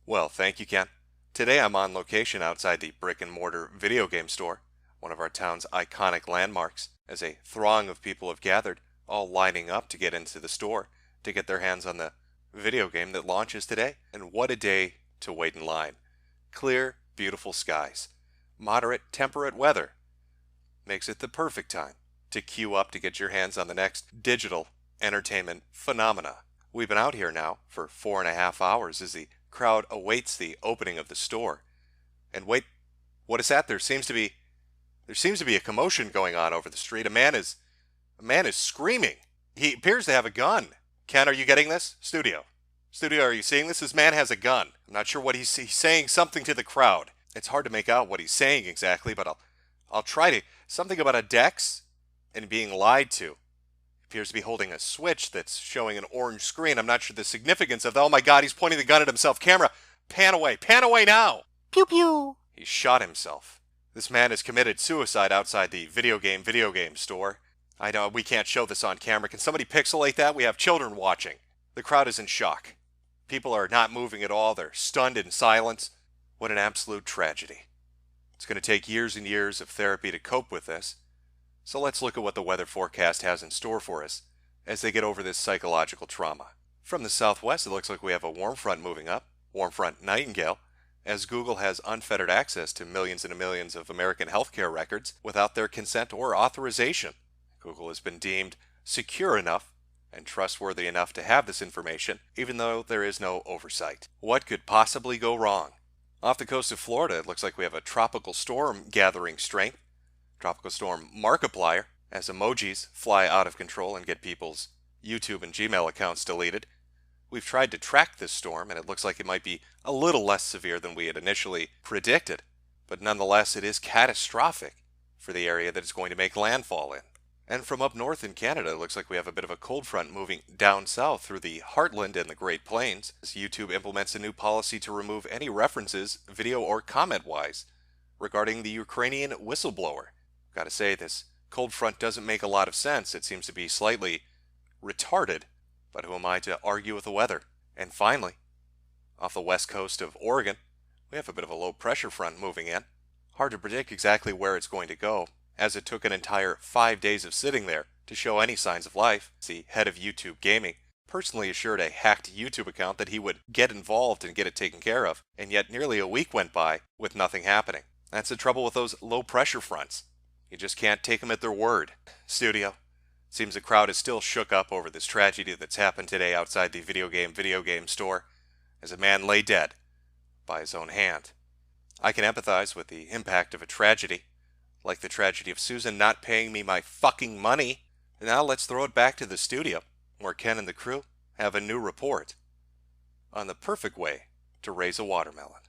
Well, thank you, Ken. Today I'm on location outside the brick and mortar video game store, one of our town's iconic landmarks, as a throng of people have gathered, all lining up to get into the store to get their hands on the video game that launches today. And what a day to wait in line. Clear, beautiful skies, moderate, temperate weather makes it the perfect time to queue up to get your hands on the next digital entertainment phenomena. We've been out here now for 4.5 hours as the crowd awaits the opening of the store. And wait, what is that? There seems to be a commotion going on over the street. A man is screaming. He appears to have a gun. Ken, are you getting this? Studio, are you seeing this? This man has a gun. I'm not sure what he's saying something to the crowd. It's hard to make out what he's saying exactly, but I'll try to. Something about a Dex and being lied to. Appears to be holding a switch that's showing an orange screen. I'm not sure the significance of that. Oh my God, he's pointing the gun at himself. Camera, pan away now. Pew pew. He shot himself. This man has committed suicide outside the video game store. I know we can't show this on camera. Can somebody pixelate that? We have children watching. The crowd is in shock. People are not moving at all. They're stunned in silence. What an absolute tragedy. It's going to take years and years of therapy to cope with this. So let's look at what the weather forecast has in store for us as they get over this psychological trauma. From the southwest, it looks like we have a warm front moving up, warm front Nightingale, as Google has unfettered access to millions and millions of American healthcare records without their consent or authorization. Google has been deemed secure enough and trustworthy enough to have this information, even though there is no oversight. What could possibly go wrong? Off the coast of Florida, it looks like we have a tropical storm gathering strength. Tropical storm Markiplier, as emojis fly out of control and get people's YouTube and Gmail accounts deleted. We've tried to track this storm, and it looks like it might be a little less severe than we had initially predicted, but nonetheless it is catastrophic for the area that it's going to make landfall in. And from up north in Canada, it looks like we have a bit of a cold front moving down south through the heartland and the Great Plains, as YouTube implements a new policy to remove any references, video or comment-wise, regarding the Ukrainian whistleblower. Gotta say, this cold front doesn't make a lot of sense. It seems to be slightly retarded, but who am I to argue with the weather? And finally, off the west coast of Oregon, we have a bit of a low pressure front moving in. Hard to predict exactly where it's going to go, as it took an entire 5 days of sitting there to show any signs of life. The head of YouTube Gaming personally assured a hacked YouTube account that he would get involved and get it taken care of, and yet nearly a week went by with nothing happening. That's the trouble with those low pressure fronts. You just can't take them at their word. Studio, seems the crowd is still shook up over this tragedy that's happened today outside the video game store, as a man lay dead by his own hand. I can empathize with the impact of a tragedy, like the tragedy of Susan not paying me my fucking money. Now let's throw it back to the studio, where Ken and the crew have a new report on the perfect way to raise a watermelon.